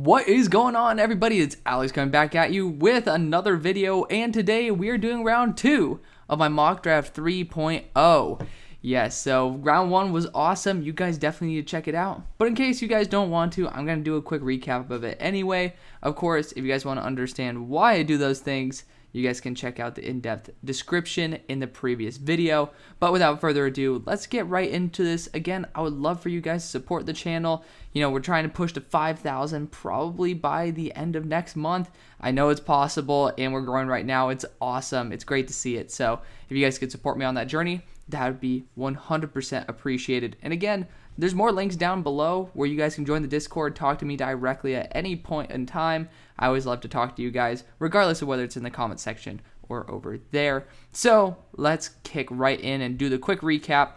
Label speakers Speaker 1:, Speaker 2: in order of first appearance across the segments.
Speaker 1: What is going on, everybody? It's Alex coming back at you with another video, and today we are doing round 2 of my mock draft 3.0. Yes, so round 1 was awesome. You guys definitely need to check it out. But in case you guys don't want to, I'm going to do a quick recap of it anyway. Of course, if you guys want to understand why I do those things, you guys can check out the in-depth description in the previous video. But without further ado, let's get right into this. Again, I would love for you guys to support the channel. You know, we're trying to push to 5,000 probably by the end of next month. I know it's possible, and we're growing right now. It's awesome. It's great to see it. So if you guys could support me on that journey, that would be 100% appreciated. And again, there's more links down below where you guys can join the Discord, talk to me directly at any point in time. I always love to talk to you guys, regardless of whether it's in the comment section or over there. So let's kick right in and do the quick recap.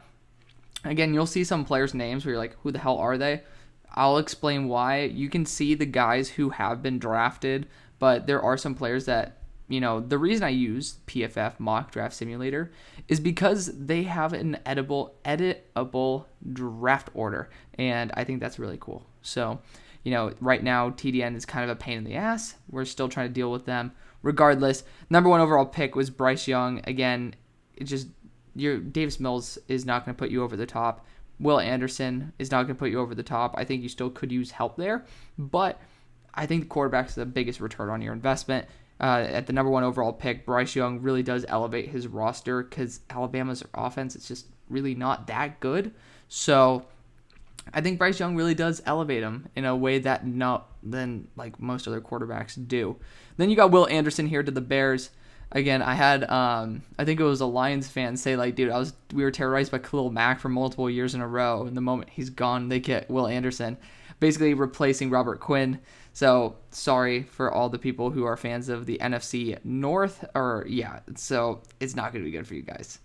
Speaker 1: Again, you'll see some players' names where you're like, who the hell are they? I'll explain why. You can see the guys who have been drafted, but there are some players that, you know, the reason I use PFF Mock Draft Simulator is because they have an editable draft order, and I think that's really cool. So, you know, right now TDN is kind of a pain in the ass. We're still trying to deal with them. Regardless, number 1 overall pick was Bryce Young. Again, Davis Mills is not going to put you over the top. Will Anderson is not going to put you over the top. I think you still could use help there, but I think the quarterback is the biggest return on your investment. At the number 1 overall pick, Bryce Young really does elevate his roster because Alabama's offense is just really not that good. So I think Bryce Young really does elevate him in a way that not than like most other quarterbacks do. Then you got Will Anderson here to the Bears. Again, I had I think it was a Lions fan say like, dude, we were terrorized by Khalil Mack for multiple years in a row, and the moment he's gone, they get Will Anderson, basically replacing Robert Quinn. So sorry for all the people who are fans of the NFC North, so it's not going to be good for you guys.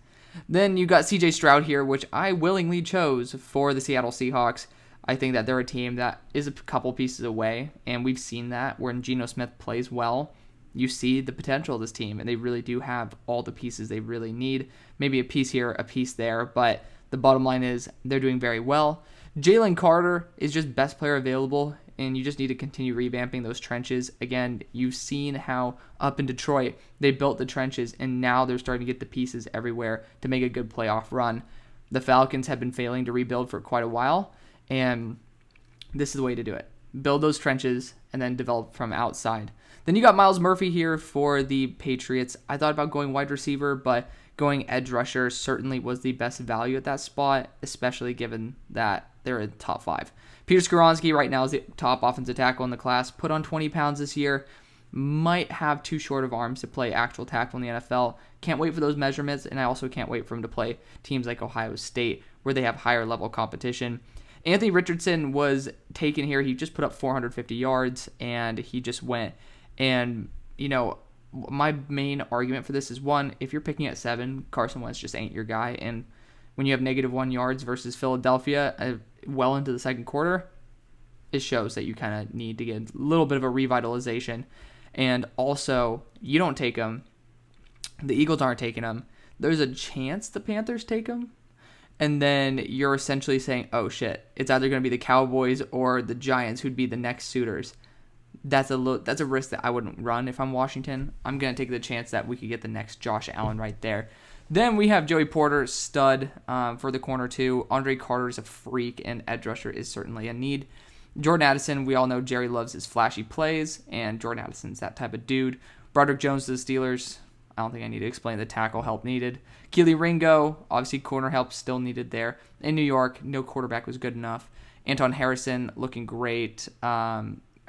Speaker 1: Then you got CJ Stroud here, which I willingly chose for the Seattle Seahawks. I think that they're a team that is a couple pieces away, and we've seen that when Geno Smith plays well. You see the potential of this team, and they really do have all the pieces they really need. Maybe a piece here, a piece there, but the bottom line is they're doing very well. Jalen Carter is just best player available, and you just need to continue revamping those trenches. Again, you've seen how up in Detroit they built the trenches, and now they're starting to get the pieces everywhere to make a good playoff run. The Falcons have been failing to rebuild for quite a while, and this is the way to do it. Build those trenches and then develop from outside. Then you got Myles Murphy here for the Patriots. I thought about going wide receiver, but going edge rusher certainly was the best value at that spot, especially given that they're in top 5. Peter Skoronski right now is the top offensive tackle in the class. Put on 20 pounds this year. Might have too short of arms to play actual tackle in the NFL. Can't wait for those measurements, and I also can't wait for him to play teams like Ohio State where they have higher level competition. Anthony Richardson was taken here. He just put up 450 yards, and he just went. And, you know, my main argument for this is, one, if you're picking at 7, Carson Wentz just ain't your guy. And when you have -1 yards versus Philadelphia well into the second quarter, it shows that you kind of need to get a little bit of a revitalization. And also, you don't take him. The Eagles aren't taking him. There's a chance the Panthers take him. And then you're essentially saying, oh, shit, it's either going to be the Cowboys or the Giants who'd be the next suitors. That's a risk that I wouldn't run if I'm Washington. I'm going to take the chance that we could get the next Josh Allen right there. Then we have Joey Porter, stud for the corner 2. Andre Carter is a freak, and edge rusher is certainly a need. Jordan Addison, we all know Jerry loves his flashy plays, and Jordan Addison's that type of dude. Broderick Jones to the Steelers. I don't think I need to explain the tackle help needed. Keely Ringo, obviously corner help still needed there. In New York, no quarterback was good enough. Anton Harrison looking great.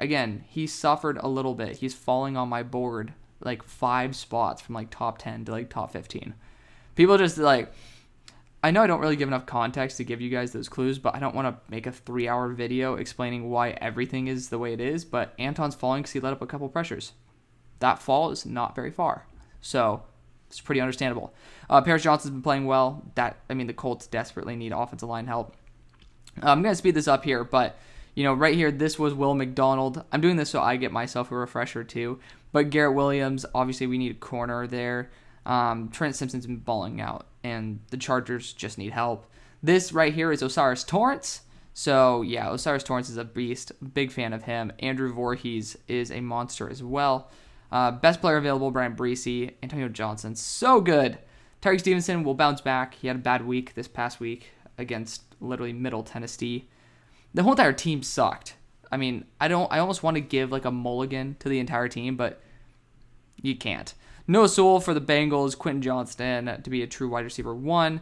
Speaker 1: Again, he suffered a little bit. He's falling on my board like 5 spots from like top 10 to like top 15. People just like, I know I don't really give enough context to give you guys those clues, but I don't want to make a 3-hour video explaining why everything is the way it is. But Anton's falling because he let up a couple pressures. That fall is not very far. So it's pretty understandable. Paris Johnson's been playing well. The Colts desperately need offensive line help. I'm going to speed this up here, but you know, right here, this was Will McDonald. I'm doing this so I get myself a refresher too. But Garrett Williams, obviously we need a corner there. Trent Simpson's been balling out, and the Chargers just need help. This right here is Osiris Torrance. So, yeah, Osiris Torrance is a beast. Big fan of him. Andrew Voorhees is a monster as well. Best player available, Brian Bryce. Antonio Johnson, so good. Tyreek Stevenson will bounce back. He had a bad week this past week against literally Middle Tennessee. The whole entire team sucked. I mean, I almost want to give like a mulligan to the entire team, but you can't. Noah Sewell for the Bengals, Quentin Johnston to be a true wide receiver 1.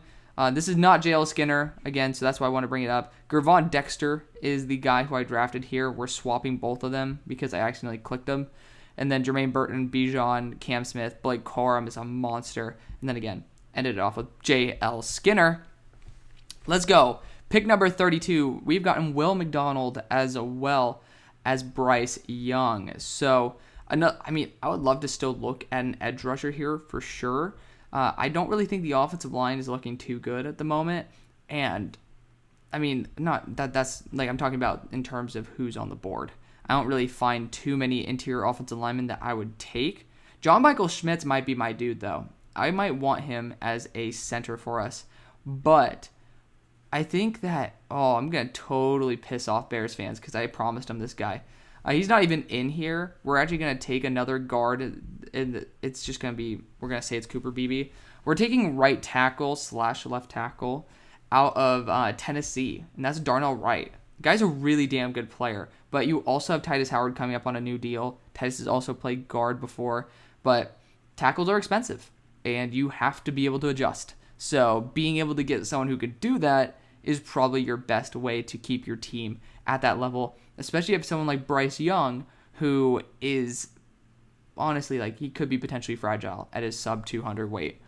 Speaker 1: This is not JL Skinner, again, so that's why I want to bring it up. Gervon Dexter is the guy who I drafted here. We're swapping both of them because I accidentally clicked them. And then Jermaine Burton, Bijan, Cam Smith, Blake Corum is a monster. And then again, ended it off with JL Skinner. Let's go. Pick number 32. We've gotten Will McDonald as well as Bryce Young. So, I would love to still look at an edge rusher here for sure. I don't really think the offensive line is looking too good at the moment. And, I mean, not that's like I'm talking about in terms of who's on the board. I don't really find too many interior offensive linemen that I would take. John Michael Schmitz might be my dude, though. I might want him as a center for us. But I think that, I'm going to totally piss off Bears fans because I promised them this guy. He's not even in here. We're actually going to take another guard, and it's just going to be, we're going to say it's Cooper Beebe. We're taking right tackle / left tackle out of Tennessee, and that's Darnell Wright. The guy's a really damn good player, but you also have Titus Howard coming up on a new deal. Titus has also played guard before, but tackles are expensive, and you have to be able to adjust. So being able to get someone who could do that is probably your best way to keep your team at that level, especially if someone like Bryce Young, who is honestly, like, he could be potentially fragile at his sub 200 weight.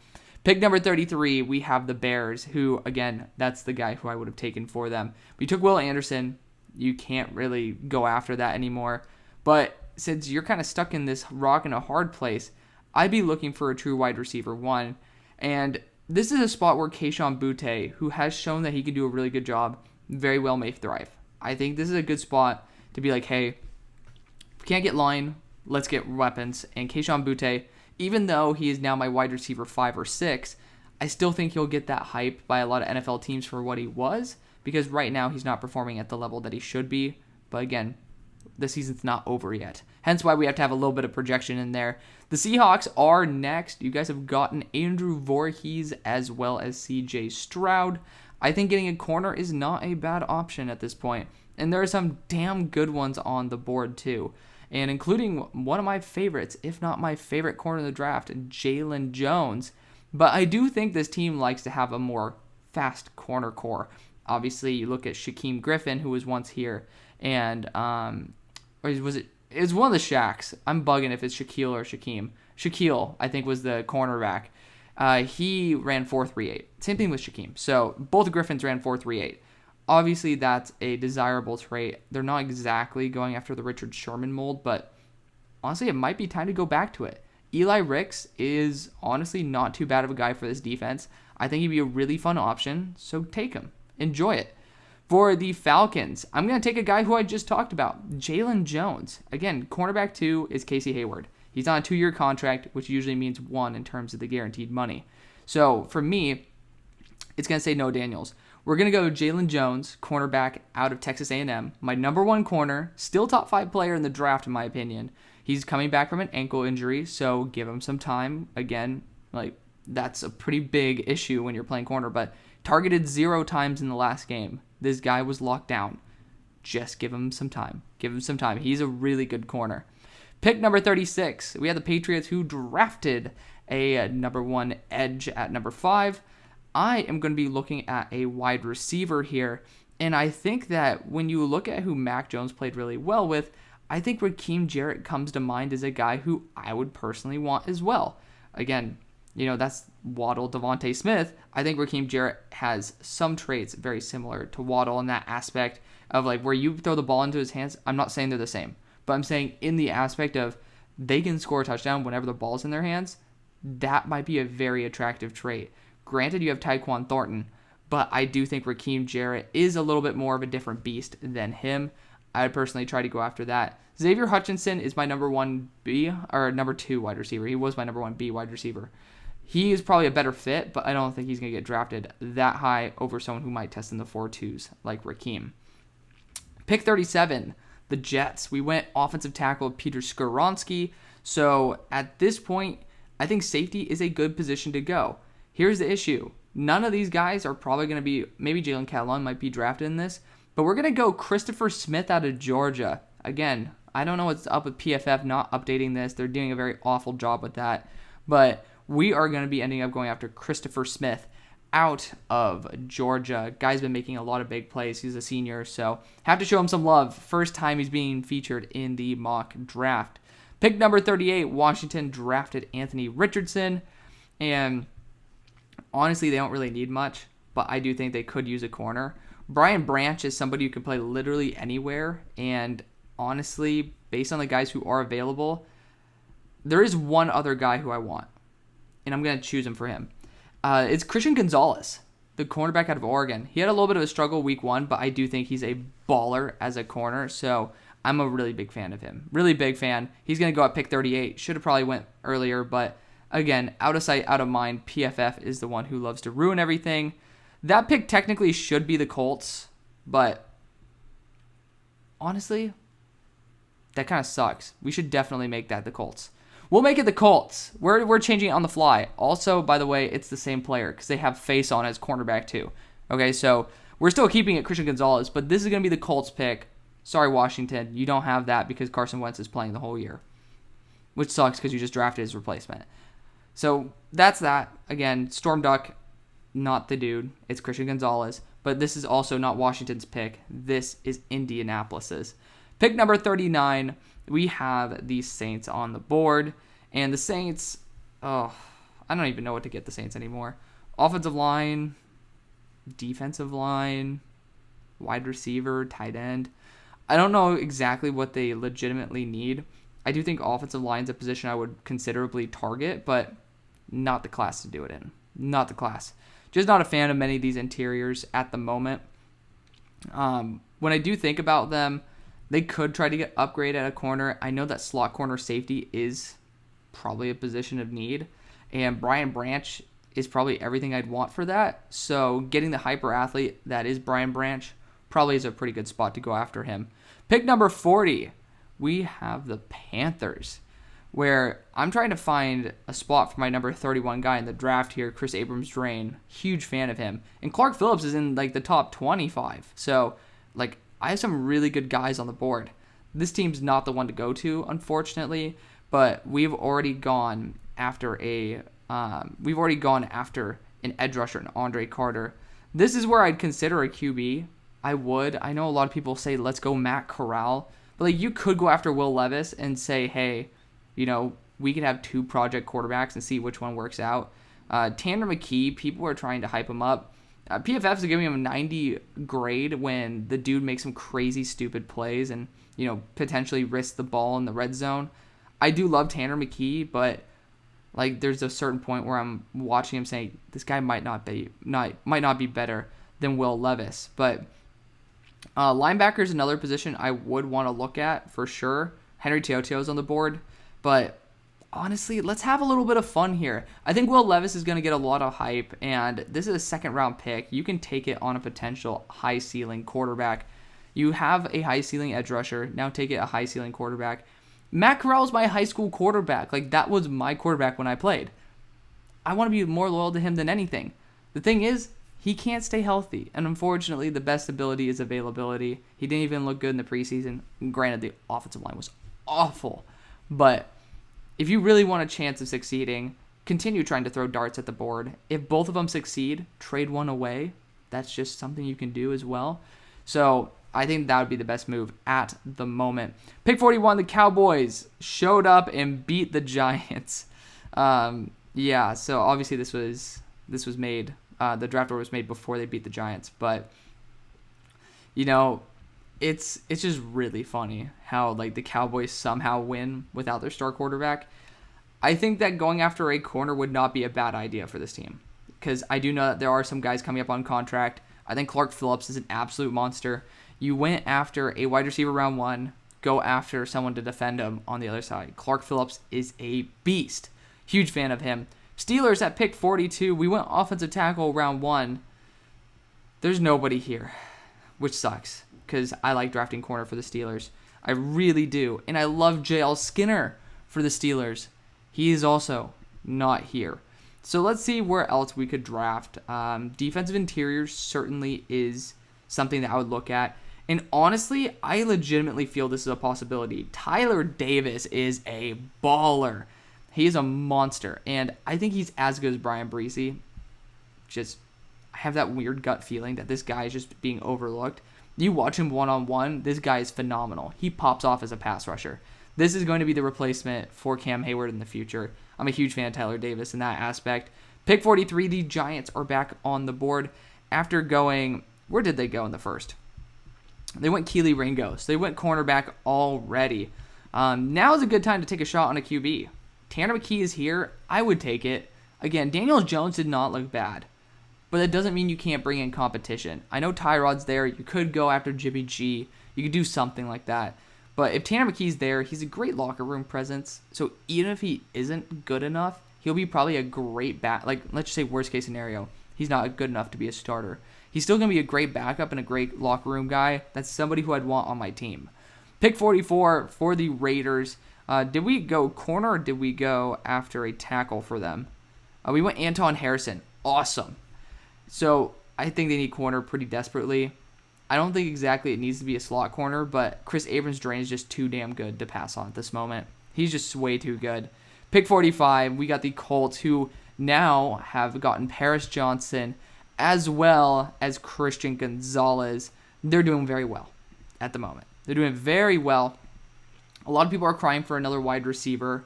Speaker 1: Pick number 33, we have the Bears, who, again, that's the guy who I would have taken for them. We took Will Anderson. You can't really go after that anymore. But since you're kind of stuck in this rock and a hard place, I'd be looking for a true wide receiver 1. And this is a spot where Kayshon Boutte, who has shown that he can do a really good job, very well may thrive. I think this is a good spot to be like, hey, if we can't get line, let's get weapons. And Kayshon Boutte, even though he is now my wide receiver 5 or 6, I still think he'll get that hype by a lot of NFL teams for what he was, because right now he's not performing at the level that he should be. But again, the season's not over yet. Hence why we have to have a little bit of projection in there. The Seahawks are next. You guys have gotten Andrew Voorhees as well as CJ Stroud. I think getting a corner is not a bad option at this point. And there are some damn good ones on the board too. And including one of my favorites, if not my favorite corner of the draft, Jalen Jones. But I do think this team likes to have a more fast corner core. Obviously, you look at Shaquem Griffin, who was once here, and it's one of the Shaqs. I'm bugging if it's Shaquille or Shaquem. Shaquille, I think, was the cornerback. He ran 4.38. Same thing with Shaquem. So both Griffins ran 4.38. Obviously, that's a desirable trait. They're not exactly going after the Richard Sherman mold, but honestly, it might be time to go back to it. Eli Ricks is honestly not too bad of a guy for this defense. I think he'd be a really fun option, so take him. Enjoy it. For the Falcons, I'm going to take a guy who I just talked about, Jalen Jones. Again, cornerback 2 is Casey Hayward. He's on a 2-year contract, which usually means 1 in terms of the guaranteed money. So for me, it's going to say no Daniels. We're going to go Jalen Jones, cornerback out of Texas A&M. My number 1 corner, still top 5 player in the draft in my opinion. He's coming back from an ankle injury, so give him some time. Again, like, that's a pretty big issue when you're playing corner, but targeted 0 times in the last game. This guy was locked down. Just give him some time. Give him some time. He's a really good corner. Pick number 36. We had the Patriots who drafted a number 1 edge at number 5. I am going to be looking at a wide receiver here, and I think that when you look at who Mac Jones played really well with, I think Raheem Jarrett comes to mind as a guy who I would personally want as well. Again, that's Waddle, Devontae Smith. I think Raheem Jarrett has some traits very similar to Waddle in that aspect of like where you throw the ball into his hands. I'm not saying they're the same, but I'm saying in the aspect of they can score a touchdown whenever the ball's in their hands. That might be a very attractive trait. Granted, you have Tyquan Thornton, but I do think Raheem Jarrett is a little bit more of a different beast than him. I would personally try to go after that. Xavier Hutchinson is my number 2 wide receiver. He was my number 1B wide receiver. He is probably a better fit, but I don't think he's going to get drafted that high over someone who might test in the 4.2s like Raheem. Pick 37, the Jets. We went offensive tackle Peter Skoronski. So at this point, I think safety is a good position to go. Here's the issue. None of these guys are probably going to be, maybe Jalen Catalon might be drafted in this, but we're going to go Christopher Smith out of Georgia. Again, I don't know what's up with PFF not updating this. They're doing a very awful job with that. But we are going to be ending up going after Christopher Smith out of Georgia. Guy's been making a lot of big plays. He's a senior, so have to show him some love. First time he's being featured in the mock draft. Pick number 38, Washington drafted Anthony Richardson. And honestly, they don't really need much, but I do think they could use a corner. Brian Branch is somebody who can play literally anywhere, and honestly, based on the guys who are available, there is one other guy who I want, and I'm going to choose him for him. It's Christian Gonzalez, the cornerback out of Oregon. He had a little bit of a struggle week 1, but I do think he's a baller as a corner, so I'm a really big fan of him. Really big fan. He's going to go at pick 38. Should have probably went earlier, but again, out of sight, out of mind. PFF is the one who loves to ruin everything. That pick technically should be the Colts, but honestly, that kind of sucks. We should definitely make that the Colts. We'll make it the Colts. We're changing it on the fly. Also, by the way, it's the same player because they have face on as cornerback too. Okay, so we're still keeping it Christian Gonzalez, but this is going to be the Colts pick. Sorry, Washington. You don't have that because Carson Wentz is playing the whole year, which sucks because you just drafted his replacement. So that's that. Again, Storm Duck, not the dude. It's Christian Gonzalez. But this is also not Washington's pick. This is Indianapolis's. Pick number 39, we have the Saints on the board. And the Saints, I don't even know what to get the Saints anymore. Offensive line, defensive line, wide receiver, tight end. I don't know exactly what they legitimately need. I do think offensive line is a position I would considerably target, but not the class to do it in. Not the class. Just not a fan of many of these interiors at the moment. When I do think about them, they could try to get upgrade at a corner. I know that slot corner safety is probably a position of need, and Brian Branch is probably everything I'd want for that. So getting the hyper athlete that is Brian Branch probably is a pretty good spot to go after him. Pick number 40, we have the Panthers, where I'm trying to find a spot for my number 31 guy in the draft here, Chris Abrams-Drain. Huge fan of him. And Clark Phillips is in the top 25. So I have some really good guys on the board. This team's not the one to go to, unfortunately, but we've already gone after an edge rusher, an Andre Carter. This is where I'd consider a QB. I would. I know a lot of people say let's go Matt Corral, but you could go after Will Levis and say, hey, we could have 2 project quarterbacks and see which one works out. Tanner McKee, people are trying to hype him up. PFF is giving him a 90 grade when the dude makes some crazy, stupid plays and, potentially risks the ball in the red zone. I do love Tanner McKee, but there's a certain point where I'm watching him saying this guy might not be better than Will Levis. But linebacker is another position I would want to look at for sure. Henry To'oTo'o's on the board, but honestly, let's have a little bit of fun here. I think Will Levis is going to get a lot of hype, and this is a second-round pick. You can take it on a potential high-ceiling quarterback. You have a high-ceiling edge rusher. Now take it a high-ceiling quarterback. Matt Corral is my high school quarterback. That was my quarterback when I played. I want to be more loyal to him than anything. The thing is, he can't stay healthy, and unfortunately, the best ability is availability. He didn't even look good in the preseason. Granted, the offensive line was awful, but if you really want a chance of succeeding, continue trying to throw darts at the board. If both of them succeed, trade one away. That's just something you can do as well. So I think that would be the best move at the moment. Pick 41, the Cowboys showed up and beat the Giants. So obviously this was made. The draft order was made before they beat the Giants, but it's just really funny how the Cowboys somehow win without their star quarterback. I think that going after a corner would not be a bad idea for this team because I do know that there are some guys coming up on contract. I think Clark Phillips is an absolute monster. You went after a wide receiver round 1, go after someone to defend him on the other side. Clark Phillips is a beast. Huge fan of him. Steelers at pick 42. We went offensive tackle round 1. There's nobody here, which sucks. because I like drafting corner for the Steelers. I really do. And I love JL Skinner for the Steelers. He is also not here. So let's see where else we could draft. Defensive interiors certainly is something that I would look at. And honestly, I legitimately feel this is a possibility. Tyler Davis is a baller. He is a monster. And I think he's as good as Brian Breesy. I have that weird gut feeling that this guy is just being overlooked. You watch him one-on-one, this guy is phenomenal. He pops off as a pass rusher. This is going to be the replacement for Cam Hayward in the future. I'm a huge fan of Tyler Davis in that aspect. Pick 43, the Giants are back on the board after going... Where did they go in the first? They went Keely Ringo, so they went cornerback already. Now is a good time to take a shot on a QB. Tanner McKee is here. I would take it. Again, Daniel Jones did not look bad, but that doesn't mean you can't bring in competition. I know Tyrod's there. You could go after Jimmy G. You could do something like that. But if Tanner McKee's there, he's a great locker room presence. So even if he isn't good enough, he'll be probably a great back. Like, let's just say worst case scenario, he's not good enough to be a starter. He's still going to be a great backup and a great locker room guy. That's somebody who I'd want on my team. Pick 44 for the Raiders. Did we go corner or did we go after a tackle for them? We went Anton Harrison. Awesome. So I think they need corner pretty desperately. I don't think exactly it needs to be a slot corner, but Chris Abrams-Drain is just too damn good to pass on at this moment. He's just way too good. Pick 45, we got the Colts, who now have gotten Paris Johnson as well as Christian Gonzalez. They're doing very well at the moment. They're doing very well. A lot of people are crying for another wide receiver,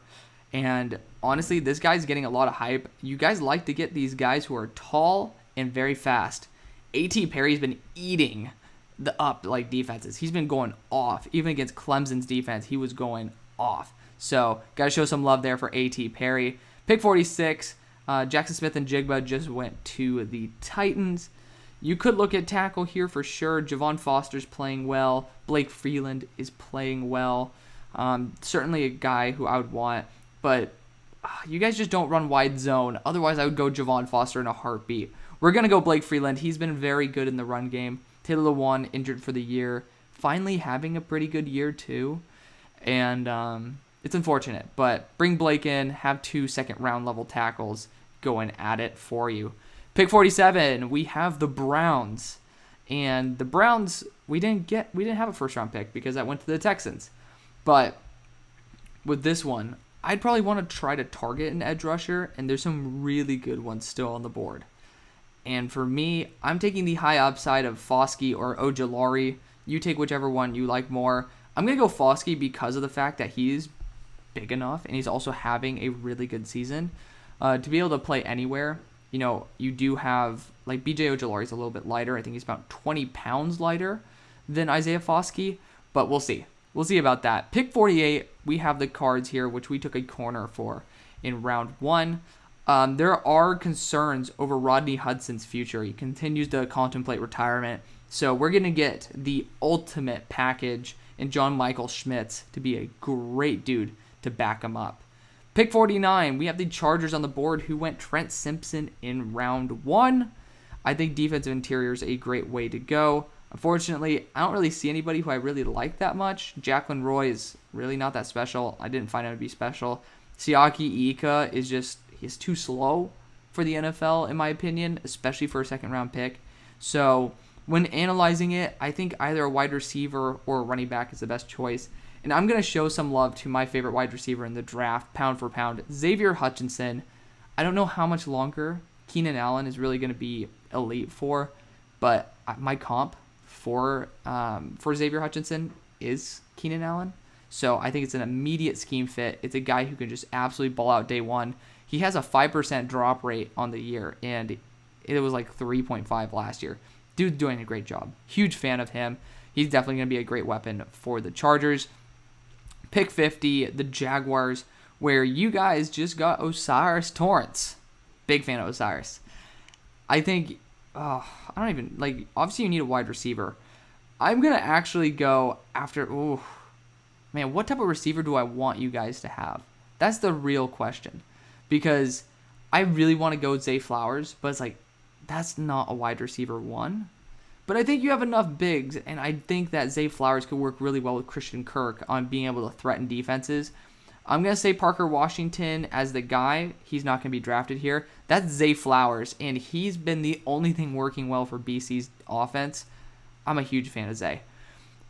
Speaker 1: and honestly, this guy's getting a lot of hype. You guys like to get these guys who are tall and very fast. A.T. Perry's been eating the defenses. He's been going off. Even against Clemson's defense, he was going off. So, got to show some love there for A.T. Perry. Pick 46, Jackson Smith and Jigba just went to the Titans. You could look at tackle here for sure. Javon Foster's playing well. Blake Freeland is playing well. Certainly a guy who I would want. But you guys just don't run wide zone. Otherwise, I would go Javon Foster in a heartbeat. We're going to go Blake Freeland. He's been very good in the run game. Taylor Lewan injured for the year. Finally having a pretty good year too. And it's unfortunate. But bring Blake in. Have 2 second-round level tackles going at it for you. Pick 47, we have the Browns. And the Browns, we didn't have a first-round pick because that went to the Texans. But with this one, I'd probably want to try to target an edge rusher, and there's some really good ones still on the board. And for me, I'm taking the high upside of Foskey or Ojulari. You take whichever one you like more. I'm going to go Foskey because of the fact that he's big enough, and he's also having a really good season to be able to play anywhere. You know, you do have, like, B.J. Ojulari is a little bit lighter. I think he's about 20 pounds lighter than Isaiah Foskey, but we'll see. We'll see about that. Pick 48, we have the Cards here, which we took a corner for in round 1. There are concerns over Rodney Hudson's future. He continues to contemplate retirement. So we're going to get the ultimate package in John Michael Schmitz to be a great dude to back him up. Pick 49, we have the Chargers on the board who went Trent Simpson in round 1. I think defensive interior is a great way to go. Unfortunately, I don't really see anybody who I really like that much. Jacqueline Roy is really not that special. I didn't find him to be special. Siaki Ika he's too slow for the NFL, in my opinion, especially for a second-round pick. So when analyzing it, I think either a wide receiver or a running back is the best choice. And I'm going to show some love to my favorite wide receiver in the draft, pound for pound, Xavier Hutchinson. I don't know how much longer Keenan Allen is really going to be elite for, but my comp for Xavier Hutchinson is Keenan Allen. So I think it's an immediate scheme fit. It's a guy who can just absolutely ball out day one. He has a 5% drop rate on the year, and it was like 3.5 last year. Dude's doing a great job. Huge fan of him. He's definitely going to be a great weapon for the Chargers. Pick 50, the Jaguars, where you guys just got Osiris Torrance. Big fan of Osiris. I think, obviously you need a wide receiver. I'm going to actually go after, what type of receiver do I want you guys to have? That's the real question. Because I really want to go Zay Flowers, but it's like, that's not a wide receiver 1. But I think you have enough bigs, and I think that Zay Flowers could work really well with Christian Kirk on being able to threaten defenses. I'm going to say Parker Washington as the guy. He's not going to be drafted here. That's Zay Flowers, and he's been the only thing working well for BC's offense. I'm a huge fan of Zay.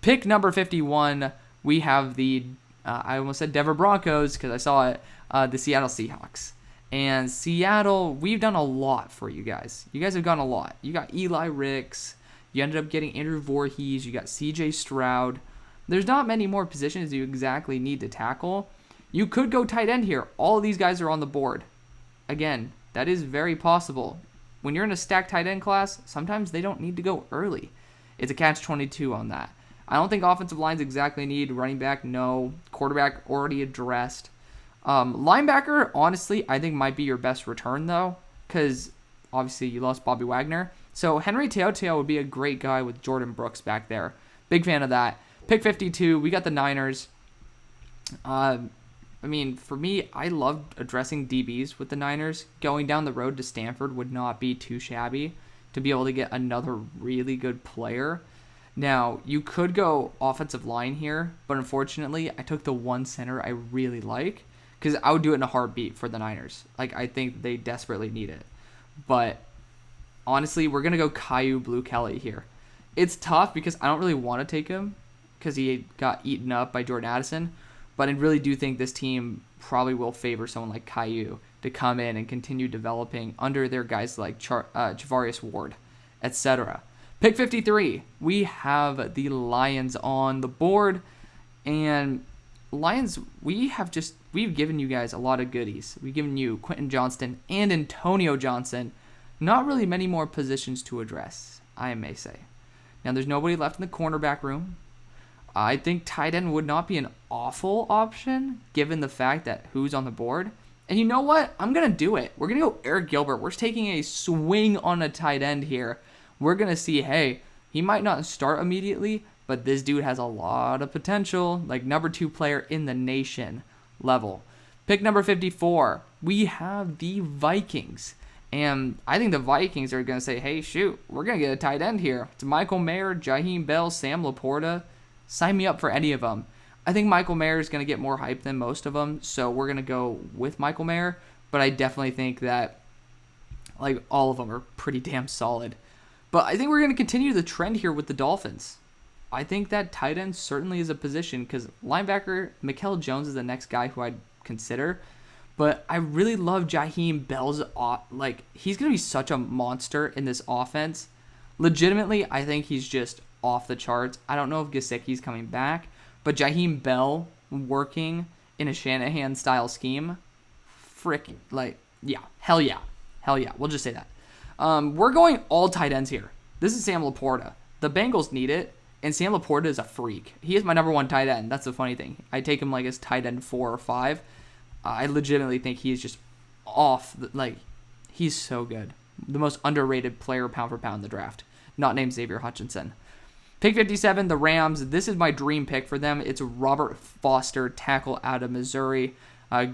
Speaker 1: Pick number 51, we have the, I almost said Denver Broncos because I saw it, the Seattle Seahawks. And Seattle, we've done a lot for you guys. You guys have done a lot. You got Eli Ricks. You ended up getting Andrew Voorhees. You got CJ Stroud. There's not many more positions you exactly need to tackle. You could go tight end here. All of these guys are on the board. Again, that is very possible. When you're in a stacked tight end class, sometimes they don't need to go early. It's a catch-22 on that. I don't think offensive lines exactly need running back. No. Quarterback already addressed. Linebacker, honestly, I think might be your best return, though, because obviously you lost Bobby Wagner. So Henry Teotiao would be a great guy with Jordan Brooks back there. Big fan of that. Pick 52, we got the Niners. For me, I loved addressing DBs with the Niners. Going down the road to Stanford would not be too shabby to be able to get another really good player. Now, you could go offensive line here, but unfortunately, I took the one center I really like because I would do it in a heartbeat for the Niners. I think they desperately need it. But honestly, we're going to go Caillou Blue Kelly here. It's tough because I don't really want to take him because he got eaten up by Jordan Addison. But I really do think this team probably will favor someone like Caillou to come in and continue developing under their guys like Javarius Ward, etc. Pick 53, we have the Lions on the board. And Lions, we've given you guys a lot of goodies. We've given you Quentin Johnston and Antonio Johnson. Not really many more positions to address, I may say. Now, there's nobody left in the cornerback room. I think tight end would not be an awful option, given the fact that who's on the board. And you know what? I'm going to do it. We're going to go Eric Gilbert. We're taking a swing on a tight end here. We're going to see, hey, he might not start immediately, but this dude has a lot of potential, like number 2 player in the nation level. Pick number 54, we have the Vikings. And I think the Vikings are going to say, hey, shoot, we're going to get a tight end here. It's Michael Mayer, Jaheim Bell, Sam Laporta. Sign me up for any of them. I think Michael Mayer is going to get more hype than most of them, so we're going to go with Michael Mayer. But I definitely think that all of them are pretty damn solid. But I think we're going to continue the trend here with the Dolphins. I think that tight end certainly is a position because linebacker Mikael Jones is the next guy who I'd consider. But I really love Jaheim Bell's. He's going to be such a monster in this offense. Legitimately, I think he's just off the charts. I don't know if Gesicki's coming back, but Jaheim Bell working in a Shanahan-style scheme, hell yeah. We'll just say that. We're going all tight ends here. This is Sam Laporta. The Bengals need it, and Sam Laporta is a freak. He is my number 1 tight end. That's the funny thing. I take him as tight end 4 or 5. I legitimately think he is just off. He's so good. The most underrated player pound for pound in the draft. Not named Xavier Hutchinson. Pick 57, the Rams. This is my dream pick for them. It's Robert Foster, tackle out of Missouri.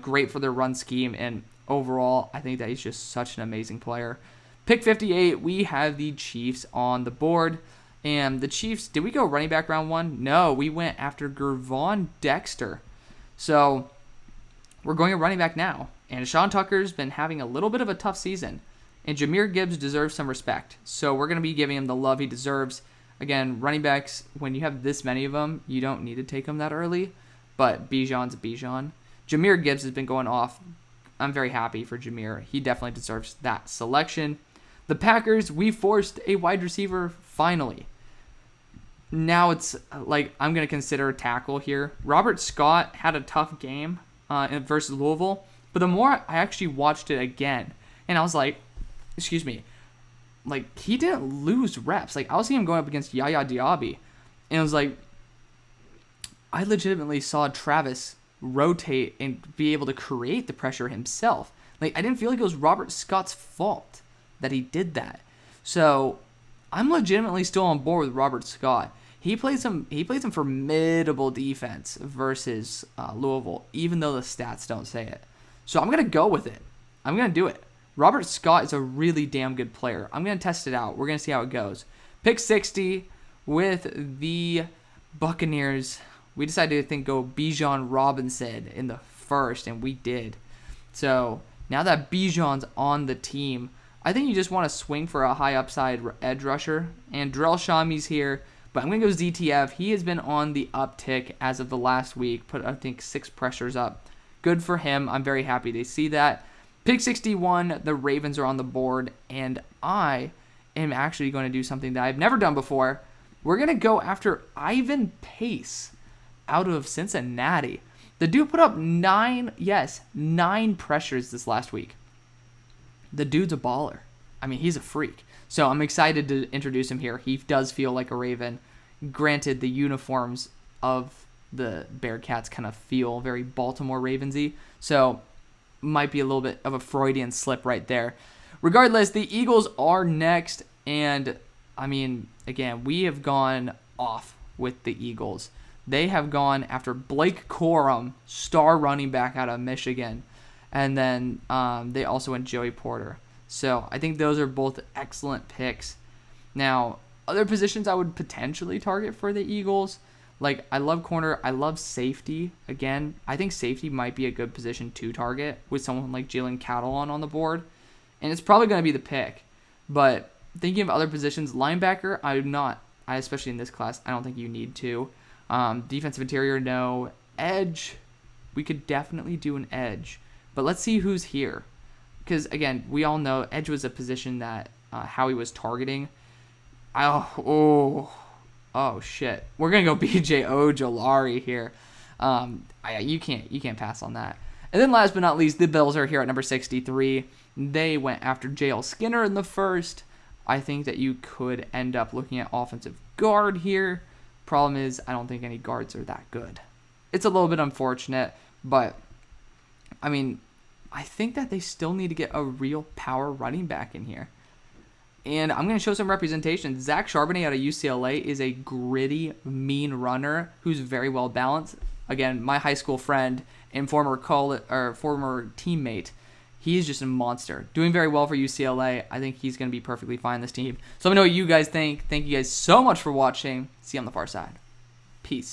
Speaker 1: Great for their run scheme, and overall, I think that he's just such an amazing player. Pick 58, we have the Chiefs on the board. And the Chiefs, did we go running back round 1? No, we went after Gervon Dexter. So, we're going a running back now. And Sean Tucker's been having a little bit of a tough season. And Jahmyr Gibbs deserves some respect. So, we're going to be giving him the love he deserves. Again, running backs, when you have this many of them, you don't need to take them that early. But Bijan's Bijan. Jahmyr Gibbs has been going off. I'm very happy for Jahmyr. He definitely deserves that selection. The Packers, we forced a wide receiver finally. Now it's I'm going to consider a tackle here. Robert Scott had a tough game versus Louisville. But the more I actually watched it again, and I was like, excuse me, he didn't lose reps. I was seeing him going up against Yaya Diaby. And it was I legitimately saw Travis rotate and be able to create the pressure himself. I didn't feel like it was Robert Scott's fault that he did that. So I'm legitimately still on board with Robert Scott. He played some formidable defense versus Louisville, even though the stats don't say it. So I'm going to go with it. I'm going to do it. Robert Scott is a really damn good player. I'm going to test it out. We're going to see how it goes. Pick 60 with the Buccaneers. We decided to go Bijan Robinson in the first, and we did. So now that Bijan's on the team, I think you just want to swing for a high upside edge rusher. And Drell Shami's here, but I'm going to go ZTF. He has been on the uptick as of the last week. Put, I think, 6 pressures up. Good for him. I'm very happy to see that. Pick 61, the Ravens are on the board, and I am actually going to do something that I've never done before. We're going to go after Ivan Pace out of Cincinnati. The dude put up 9 pressures this last week. The dude's a baller. I mean, he's a freak. So I'm excited to introduce him here. He does feel like a Raven. Granted, the uniforms of the Bearcats kind of feel very Baltimore Ravensy. So might be a little bit of a Freudian slip right there. Regardless, the Eagles are next. And, I mean, again, we have gone off with the Eagles. They have gone after Blake Corum, star running back out of Michigan. And then they also went Joey Porter. So I think those are both excellent picks. Now, other positions I would potentially target for the Eagles. Like, I love corner. I love safety. Again, I think safety might be a good position to target with someone like Jalen Catalon on the board. And it's probably going to be the pick. But thinking of other positions, linebacker, especially in this class, I don't think you need to. Defensive interior, no. Edge, we could definitely do an edge. But let's see who's here. Because, again, we all know edge was a position that Howie was targeting. Oh, shit. We're going to go B.J. Ojolari here. You can't pass on that. And then last but not least, the Bills are here at number 63. They went after J.L. Skinner in the first. I think that you could end up looking at offensive guard here. Problem is, I don't think any guards are that good. It's a little bit unfortunate, but, I mean, I think that they still need to get a real power running back in here. And I'm going to show some representation. Zach Charbonnet out of UCLA is a gritty, mean runner who's very well balanced. Again, my high school friend and former teammate, he is just a monster. Doing very well for UCLA. I think he's going to be perfectly fine in this team. So let me know what you guys think. Thank you guys so much for watching. See you on the far side. Peace.